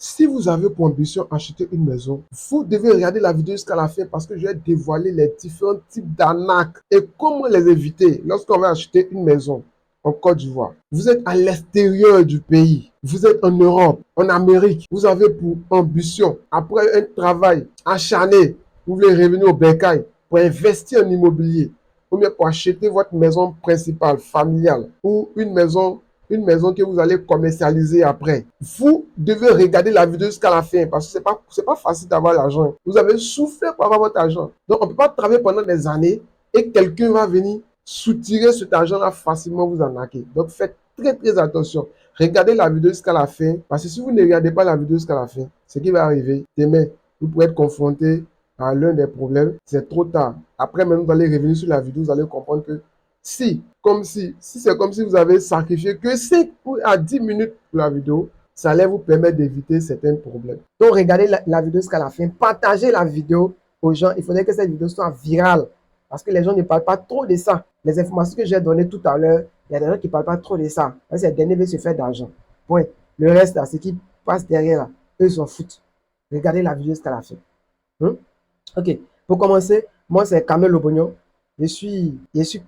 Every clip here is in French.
Si vous avez pour ambition acheter une maison, vous devez regarder la vidéo jusqu'à la fin parce que je vais dévoiler les différents types d'arnaques et comment les éviter lorsqu'on va acheter une maison en Côte d'Ivoire. Vous êtes à l'extérieur du pays, vous êtes en Europe, en Amérique, vous avez pour ambition, après un travail acharné, vous voulez revenir au bercail pour investir en immobilier ou bien pour acheter votre maison principale, familiale ou une maison que vous allez commercialiser après. Vous devez regarder la vidéo jusqu'à la fin parce que c'est pas facile d'avoir l'argent. Vous avez souffert pour avoir votre argent. Donc, on ne peut pas travailler pendant des années et quelqu'un va venir soutirer cet argent-là facilement vous arnaquer. Donc, faites très attention. Regardez la vidéo jusqu'à la fin parce que si vous ne regardez pas la vidéo jusqu'à la fin, ce qui va arriver, demain, vous pourrez être confronté à l'un des problèmes. C'est trop tard. Après, même, vous allez revenir sur la vidéo, vous allez comprendre que si c'est comme si vous avez sacrifié que 5 à 10 minutes pour la vidéo, ça allait vous permettre d'éviter certains problèmes. Donc, regardez la vidéo jusqu'à la fin. Partagez la vidéo aux gens. Il faudrait que cette vidéo soit virale parce que les gens ne parlent pas trop de ça. Les informations que j'ai données tout à l'heure, il y a des gens qui ne parlent pas trop de ça. Parce que les derniers veulent se faire d'argent. Point. Le reste, là, ce qui passe derrière, là, eux s'en foutent. Regardez la vidéo jusqu'à la fin. Ok. Pour commencer, moi, c'est Kamel Lobognon. Je suis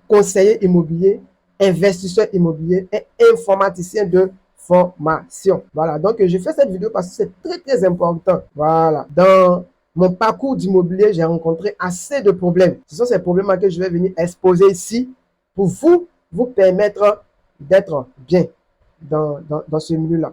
conseiller immobilier, investisseur immobilier et informaticien de formation. Voilà, donc je fais cette vidéo parce que c'est très important. Voilà, dans mon parcours d'immobilier, j'ai rencontré assez de problèmes. Ce sont ces problèmes que je vais venir exposer ici pour vous permettre d'être bien dans ce milieu-là.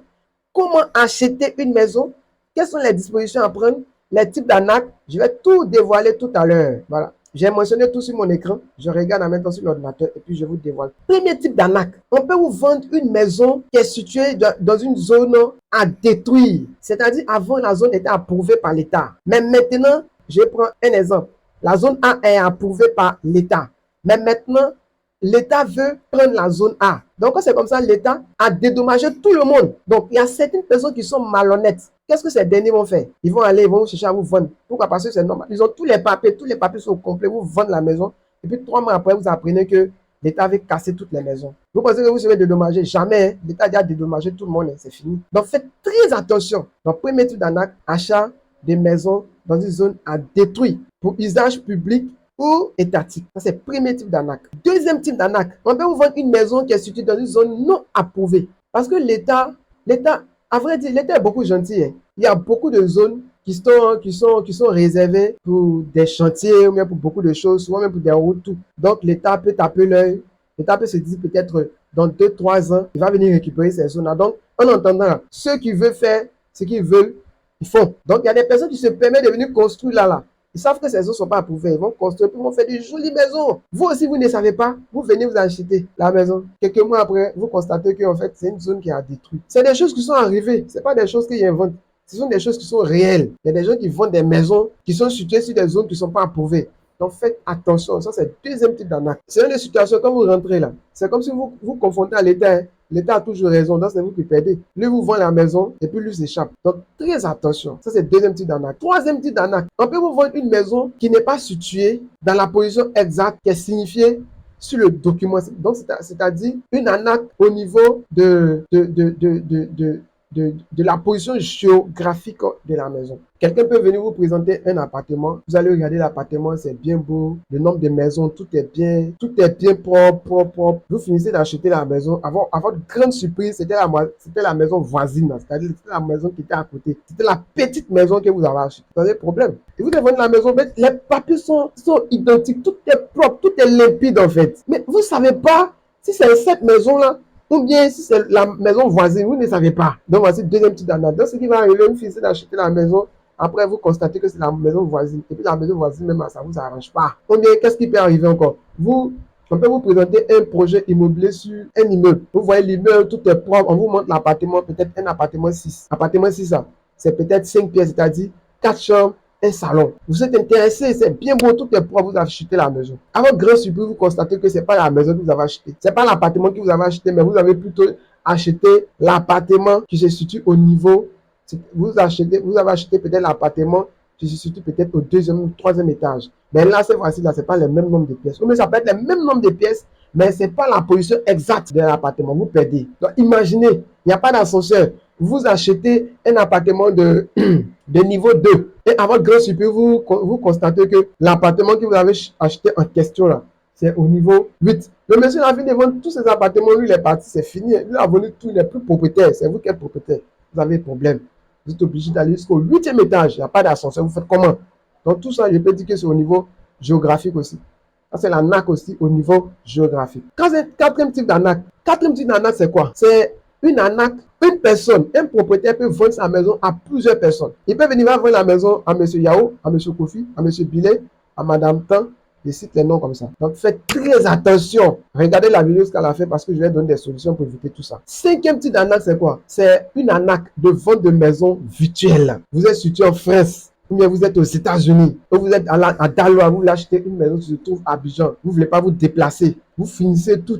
Comment acheter une maison? Quelles sont les dispositions à prendre? Les types d'arnaques? Je vais tout dévoiler tout à l'heure. Voilà. J'ai mentionné tout sur mon écran. Je regarde en même temps sur l'ordinateur et puis je vous dévoile. Premier type d'arnaque. On peut vous vendre une maison qui est située dans une zone à détruire. C'est-à-dire avant, la zone était approuvée par l'État. Mais maintenant, je prends un exemple. La zone A est approuvée par l'État. Mais maintenant, l'État veut prendre la zone A. Donc, c'est comme ça, l'État a dédommagé tout le monde. Donc, il y a certaines personnes qui sont malhonnêtes. Qu'est-ce que ces derniers vont faire? Ils vont aller, ils vont chercher à vous vendre. Pourquoi? Parce que c'est normal. Ils ont tous les papiers sont complets, vous vendent la maison. Et puis 3 mois après, vous apprenez que l'État avait cassé toutes les maisons. Vous pensez que vous serez dédommagé? Jamais. L'État a déjà dédommagé tout le monde, c'est fini. Donc faites très attention. Donc, premier type d'arnaque, achat des maisons dans une zone à détruire pour usage public ou étatique. Ça, c'est le premier type d'arnaque. Deuxième type d'arnaque, on peut vous vendre une maison qui est située dans une zone non approuvée. Parce que l'État, à vrai dire, l'État est beaucoup gentil. Hein. Il y a beaucoup de zones qui sont réservées pour des chantiers ou même pour beaucoup de choses, souvent même pour des routes. Tout. Donc, l'État peut taper l'œil. L'État peut se dire peut-être dans 2-3 ans, il va venir récupérer ces zones-là. Donc, en entendant, ceux qui veulent faire ce qu'ils veulent, ils font. Donc, il y a des personnes qui se permettent de venir construire là. Ils savent que ces zones ne sont pas approuvées. Ils vont construire, ils vont faire des jolies maisons. Vous aussi, vous ne savez pas. Vous venez vous acheter la maison. Quelques mois après, vous constatez qu'en fait, c'est une zone qui a détruit. C'est des choses qui sont arrivées. Ce n'est pas des choses qu'ils inventent. Ce sont des choses qui sont réelles. Il y a des gens qui vendent des maisons qui sont situées sur des zones qui ne sont pas approuvées. Donc faites attention. Ça, c'est le deuxième type d'arnaque. C'est une situation quand vous rentrez là. C'est comme si vous vous confrontez à l'État. L'État a toujours raison, donc c'est vous qui perdez. Lui vous vend la maison et puis lui s'échappe. Donc très attention. Ça c'est le deuxième type d'arnaque. Troisième type d'arnaque. On peut vous vendre une maison qui n'est pas située dans la position exacte qui est signifiée sur le document. Donc c'est-à-dire une arnaque au niveau de la position géographique de la maison. Quelqu'un peut venir vous présenter un appartement. Vous allez regarder l'appartement, c'est bien beau. Le nombre de maisons, tout est bien propre. Vous finissez d'acheter la maison. À votre grande surprise, c'était la maison voisine. C'est-à-dire c'était la maison qui était à côté. C'était la petite maison que vous avez achetée. Vous avez un problème. Et vous devez la maison, mais les papiers sont identiques. Tout est propre, tout est limpide en fait. Mais vous ne savez pas si c'est cette maison-là ou bien si c'est la maison voisine, vous ne savez pas. Donc voici le deuxième type d'arnaque. Donc ce qui va arriver, vous finissez d'acheter la maison, après vous constatez que c'est la maison voisine. Et puis la maison voisine, même ça ne vous arrange pas. Ou bien qu'est-ce qui peut arriver encore? On peut vous présenter un projet immobilier sur un immeuble. Vous voyez l'immeuble, tout est propre. On vous montre l'appartement, peut-être un appartement 6. Appartement 6, c'est peut-être 5 pièces, c'est-à-dire 4 chambres, un salon. Vous êtes intéressé, c'est bien beau, tout est propre, vous achetez la maison. À votre grand surprise, vous constatez que ce n'est pas la maison que vous avez achetée. Ce n'est pas l'appartement que vous avez acheté, mais vous avez plutôt acheté l'appartement qui se situe au niveau. Vous avez acheté peut-être l'appartement qui se situe peut-être au 2e ou 3e étage. Mais là, cette fois-ci, ce n'est pas le même nombre de pièces. Mais ça peut être le même nombre de pièces, mais ce n'est pas la position exacte de l'appartement. Vous perdez. Donc, imaginez, il n'y a pas d'ascenseur. vous achetez un appartement de, de niveau 2. Et à votre grande surprise, vous constatez que l'appartement que vous avez acheté en question là, c'est au niveau 8. Le monsieur a fini de vendre tous ses appartements, lui il est parti, c'est fini. Lui a vendu tout, il n'est plus propriétaire. C'est vous qui êtes propriétaire. Vous avez un problème. Vous êtes obligé d'aller jusqu'au 8e étage. Il n'y a pas d'ascenseur. Vous faites comment? Donc tout ça, je peux dire que c'est au niveau géographique aussi. Ça, c'est l'arnaque aussi au niveau géographique. Quand c'est le quatrième type d'arnaque, c'est quoi? C'est une arnaque. Une personne, un propriétaire peut vendre sa maison à plusieurs personnes. Il peut venir vendre la maison à M. Yao, à M. Kofi, à M. Billet, à Mme Tan. Je cite les noms comme ça. Donc faites très attention. Regardez la vidéo jusqu'à la fin parce que je vais donner des solutions pour éviter tout ça. Cinquième type d'arnaque, c'est quoi? C'est une arnaque de vente de maison virtuelle. Vous êtes situé en France, ou bien vous êtes aux États-Unis, ou vous êtes à Daloa, vous voulez acheter une maison qui se trouve à Abidjan, vous ne voulez pas vous déplacer, vous finissez tout,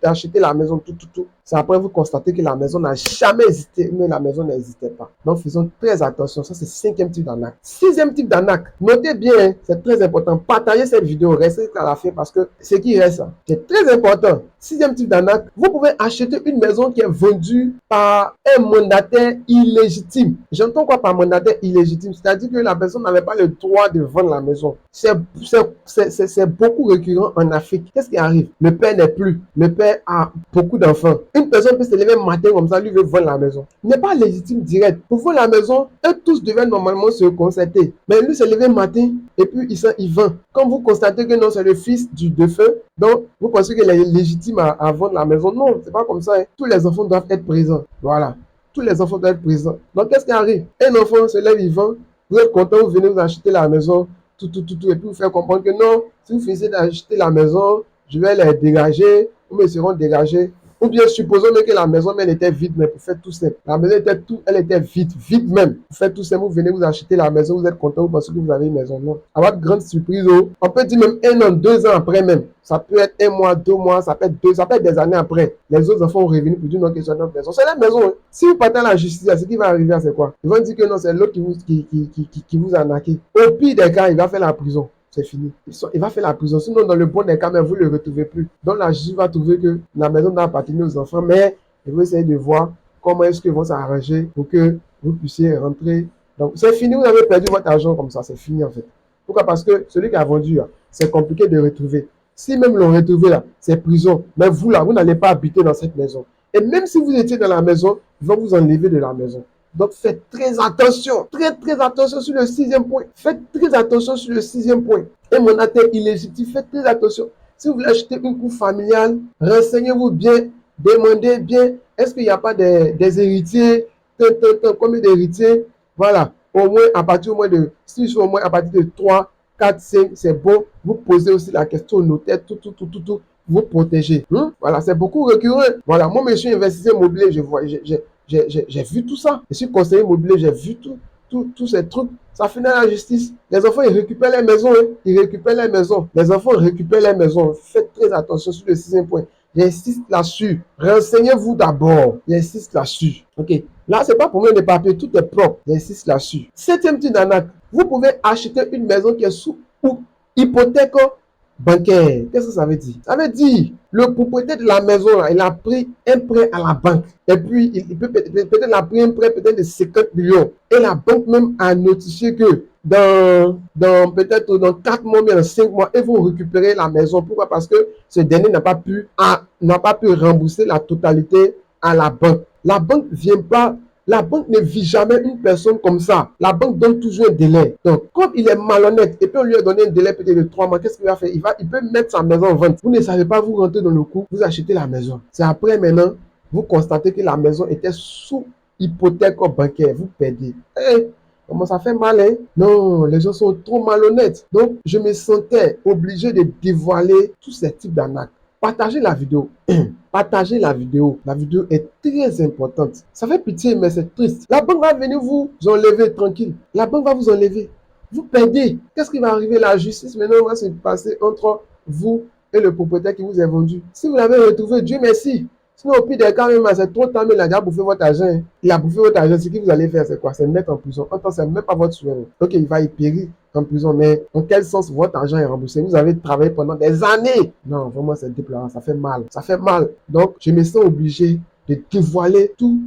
d'acheter la maison, tout. C'est après vous constatez que la maison n'a jamais existé, mais la maison n'existait pas. Donc faisons très attention, ça c'est cinquième type d'arnaque. Sixième type d'arnaque, notez bien, hein, c'est très important, partagez cette vidéo, restez à la fin parce que ce qui reste, c'est très important. Sixième type d'arnaque, vous pouvez acheter une maison qui est vendue par un mandataire illégitime. J'entends quoi par mandataire illégitime? C'est-à-dire que la personne n'avait pas le droit de vendre la maison. C'est beaucoup récurrent en Afrique. Qu'est-ce qui arrive? Le père n'est plus. Le père a beaucoup d'enfants. Une personne peut se lever un matin comme ça, lui veut vendre la maison. Il n'est pas légitime direct. Pour vendre la maison, eux tous devaient normalement se concerter. Mais lui se lever un matin et puis il vend. Quand vous constatez que non, c'est le fils du défunt, donc vous pensez qu'il est légitime à vendre la maison. Non, c'est pas comme ça. Hein. Tous les enfants doivent être présents. Voilà. Tous les enfants doivent être présents. Donc qu'est-ce qui arrive? Un enfant se lève, il vend. Vous êtes content, vous venez vous acheter la maison, tout, et puis vous faire comprendre que non, si vous finissez d'acheter la maison, je vais les dégager, ou ils seront dégagés. Ou bien supposons que la maison elle était vide, mais pour faire tout simple. La maison elle était vide même. Pour faire tout simple, vous venez vous acheter la maison, vous êtes content, vous pensez que vous avez une maison. Non. À votre grande surprise, on peut dire même 1 an, 2 ans après même. Ça peut être 1 mois, 2 mois, ça peut être des années après. Les autres enfants vont revenir pour dire non, que c'est notre maison. C'est la maison. Hein. Si vous partez à la justice, ce qui va arriver, c'est quoi? Ils vont dire que non, c'est l'autre qui vous a arnaqué. Au pire des cas, il va faire la prison. C'est fini. Il va faire la prison. Sinon, dans le bon des cas, mais vous ne le retrouvez plus. Donc, la justice va trouver que la maison doit appartenir aux enfants, mais il va essayer de voir comment est-ce qu'ils vont s'arranger pour que vous puissiez rentrer. Donc, c'est fini. Vous avez perdu votre argent comme ça. C'est fini, en fait. Pourquoi? Parce que celui qui a vendu, c'est compliqué de retrouver. Si même l'on retrouvé là, c'est prison. Mais vous, là, vous n'allez pas habiter dans cette maison. Et même si vous étiez dans la maison, ils vont vous enlever de la maison. Donc, faites très attention sur le 6e point. Faites très attention sur le 6e point. Et mon attente illégitime, faites très attention. Si vous voulez acheter une cour familiale, renseignez-vous bien, demandez bien, est-ce qu'il n'y a pas des héritiers, combien d'héritiers? Voilà, au moins à partir si je suis au moins à partir de 3, 4, 5, c'est bon. Vous posez aussi la question au notaire, tout, vous protégez. Voilà, c'est beaucoup récurrent. Voilà, moi, je suis investisseur immobilier, j'ai vu tout ça. Je suis conseiller immobilier, j'ai vu tous ces trucs. Ça finit à la justice. Les enfants, ils récupèrent les maisons. Hein. Les enfants récupèrent les maisons. Faites très attention sur le 6e point. J'insiste là-dessus. Renseignez-vous d'abord. J'insiste là-dessus. OK. Là, c'est pas pour moi des papiers. Tout est propre. J'insiste là-dessus. 7e type d'arnaque. Vous pouvez acheter une maison qui est sous hypothèque bancaire. Qu'est-ce que ça veut dire? Ça veut dire, le propriétaire de la maison, là, il a pris un prêt à la banque. Et puis, il peut peut-être a pris un prêt peut-être de 50 millions. Et la banque même a notifié que peut-être dans 4 mois, mais dans 5 mois, ils vont récupérer la maison. Pourquoi? Parce que ce dernier n'a pas pu rembourser la totalité à la banque. La banque ne vit jamais une personne comme ça. La banque donne toujours un délai. Donc, comme il est malhonnête et puis on lui a donné un délai peut-être de 3 mois, qu'est-ce qu'il va faire? Il peut mettre sa maison en vente. Vous ne savez pas, vous rentrez dans le coup, vous achetez la maison. C'est après maintenant, vous constatez que la maison était sous hypothèque bancaire. Vous perdez. Comment ça fait mal, hein? Non, les gens sont trop malhonnêtes. Donc, je me sentais obligé de dévoiler tous ces types d'arnaques. Partagez la vidéo. Partagez la vidéo. La vidéo est très importante. Ça fait pitié, mais c'est triste. La banque va venir vous enlever tranquille. La banque va vous enlever. Vous perdez. Qu'est-ce qui va arriver? La justice maintenant va se passer entre vous et le propriétaire qui vous a vendu. Si vous l'avez retrouvé, Dieu merci. Sinon, au pire des cas, même, c'est trop tard, mais il a déjà bouffé votre argent. Il a bouffé votre argent. Ce que vous allez faire, c'est quoi? C'est mettre en prison. En temps, c'est même pas votre souhait. Ok, il va y périr en prison, mais en quel sens votre argent est remboursé? Vous avez travaillé pendant des années. Non, vraiment, c'est déplorant. Ça fait mal. Ça fait mal. Donc, je me sens obligé de dévoiler tout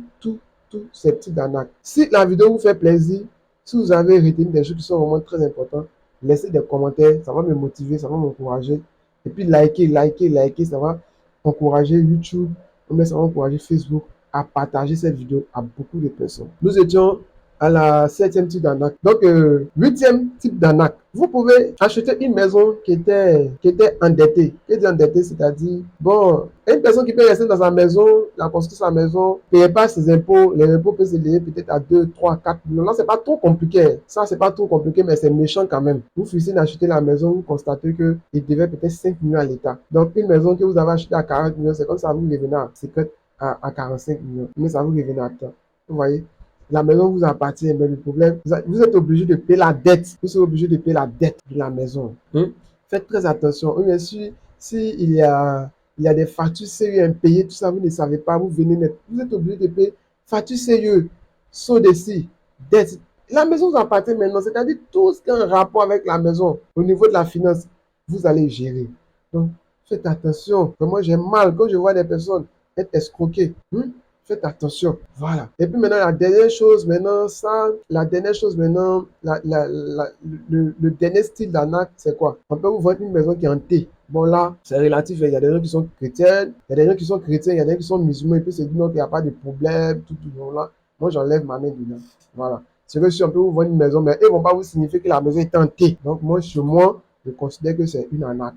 tous ces types d'arnaques. Si la vidéo vous fait plaisir, si vous avez retenu des choses qui sont vraiment très importantes, laissez des commentaires, ça va me motiver, ça va m'encourager. Et puis likez, ça va encourager YouTube, ou ça va encourager Facebook à partager cette vidéo à beaucoup de personnes. Nous étions à la 7e type d'arnaque. Donc, 8e type d'arnaque. Vous pouvez acheter une maison qui était endettée. Qui dit endettée, c'est-à-dire, bon, une personne qui peut rester dans sa maison, la construire sa maison, ne paye pas ses impôts, les impôts peuvent s'élever peut-être à 2, 3, 4 millions. Là, c'est pas trop compliqué. Ça, c'est pas trop compliqué, mais c'est méchant quand même. Vous finissez d'acheter la maison, vous constatez qu'il devait peut-être 5 millions à l'État. Donc, une maison que vous avez achetée à 40 millions, c'est comme ça vous revenez à 45 millions. Mais ça vous revenez à temps. Vous voyez? La maison vous appartient, mais le problème, vous êtes obligé de payer la dette. Vous êtes obligé de payer la dette de la maison. Faites très attention. Bien sûr, il y a des factures sérieuses impayées, tout ça, vous ne savez pas, vous venez mettre. Vous êtes obligé de payer factures sérieuses, saut dessus, dette. La maison vous appartient maintenant, c'est-à-dire tout ce qui a un rapport avec la maison, au niveau de la finance, vous allez gérer. Donc, faites attention. Moi, j'ai mal quand je vois des personnes être escroquées. Faites attention. Voilà. Et puis maintenant, le dernier style d'arnaque, c'est quoi? On peut vous vendre une maison qui est hantée. Bon là, c'est relatif. Il y a des gens qui sont chrétiens, il y a des gens qui sont chrétiens, il y a des gens qui sont musulmans, et puis c'est dit non, qu'il n'y a pas de problème, tout là. Moi, j'enlève ma main dedans. Voilà. C'est que si on peut vous vendre une maison, mais ils ne vont pas vous signifier que la maison est hantée. Donc moi, chez moi, je considère que c'est une arnaque.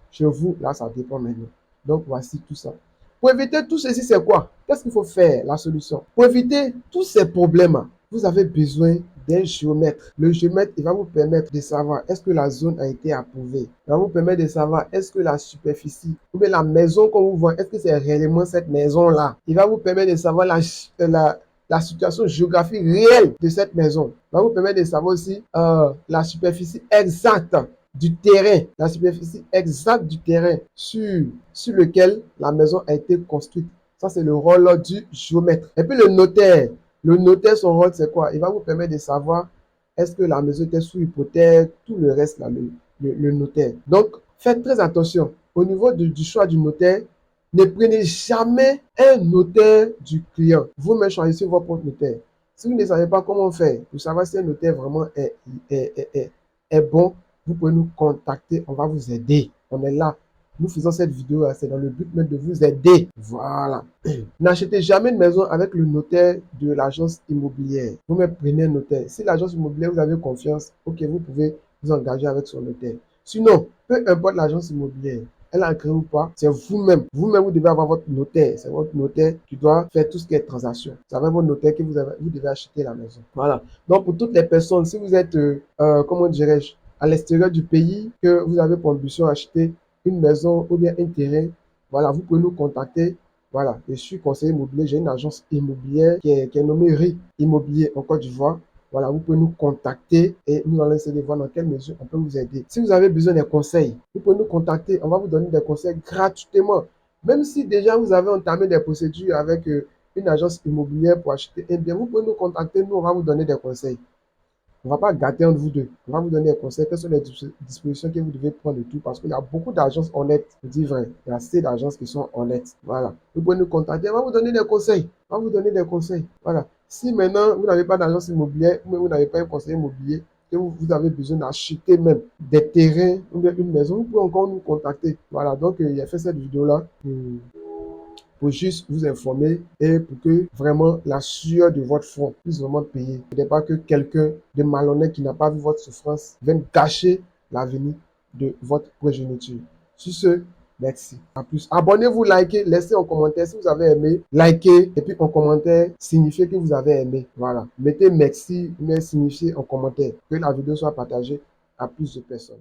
Chez vous, là, ça dépend maintenant. Donc voici tout ça. Pour éviter tout ceci, c'est quoi? Qu'est-ce qu'il faut faire? La solution. Pour éviter tous ces problèmes, vous avez besoin d'un géomètre. Le géomètre, il va vous permettre de savoir est-ce que la zone a été approuvée. Il va vous permettre de savoir est-ce que la superficie ou bien la maison qu'on vous vend, est-ce que c'est réellement cette maison-là. Il va vous permettre de savoir la situation géographique réelle de cette maison. Il va vous permettre de savoir aussi la superficie exacte du terrain, la superficie exacte du terrain sur lequel la maison a été construite. Ça, c'est le rôle du géomètre. Et puis le notaire, son rôle, c'est quoi? Il va vous permettre de savoir est-ce que la maison était sous hypothèque, tout le reste, là, le notaire. Donc, faites très attention. Au niveau du choix du notaire, ne prenez jamais un notaire du client. Vous-même choisissez votre propre notaire. Si vous ne savez pas comment faire, pour savoir si un notaire vraiment est bon, vous pouvez nous contacter, on va vous aider. On est là. Nous faisons cette vidéo, c'est dans le but même de vous aider. Voilà. N'achetez jamais une maison avec le notaire de l'agence immobilière. Vous-même prenez un notaire. Si l'agence immobilière, vous avez confiance, ok, vous pouvez vous engager avec son notaire. Sinon, peu importe l'agence immobilière, elle a créé ou pas, c'est vous-même. Vous-même, vous devez avoir votre notaire. C'est votre notaire qui doit faire tout ce qui est transaction. C'est avec votre notaire que vous devez acheter la maison. Voilà. Donc, pour toutes les personnes, si vous êtes, comment dirais-je, à l'extérieur du pays, que vous avez pour ambition d'acheter une maison ou bien un terrain, voilà, vous pouvez nous contacter. Voilà, je suis conseiller immobilier, j'ai une agence immobilière qui est nommée RI Immobilier en Côte d'Ivoire. Voilà, vous pouvez nous contacter et nous allons essayer de voir dans quelle mesure on peut vous aider. Si vous avez besoin des conseils, vous pouvez nous contacter, on va vous donner des conseils gratuitement. Même si déjà vous avez entamé des procédures avec une agence immobilière pour acheter un bien, vous pouvez nous contacter, nous on va vous donner des conseils. On ne va pas gâter entre vous deux. On va vous donner des conseils. Quelles sont les dispositions que vous devez prendre de tout? Parce qu'il y a beaucoup d'agences honnêtes. Je dis vrai. Il y a assez d'agences qui sont honnêtes. Voilà. Vous pouvez nous contacter. On va vous donner des conseils. On va vous donner des conseils. Voilà. Si maintenant, vous n'avez pas d'agence immobilière, ou vous n'avez pas un conseiller immobilier, que vous avez besoin d'acheter même des terrains ou bien une maison, vous pouvez encore nous contacter. Voilà. Donc, il a fait cette vidéo-là pour juste vous informer et pour que vraiment la sueur de votre front puisse vraiment payer. Ce n'est pas que quelqu'un de malhonnête qui n'a pas vu votre souffrance vienne gâcher l'avenir de votre progéniture. Sur ce, merci. À plus. Abonnez-vous, likez, laissez un commentaire si vous avez aimé. Likez et puis en commentaire, signifiez que vous avez aimé. Voilà. Mettez merci, mais signifiez en commentaire que la vidéo soit partagée à plus de personnes.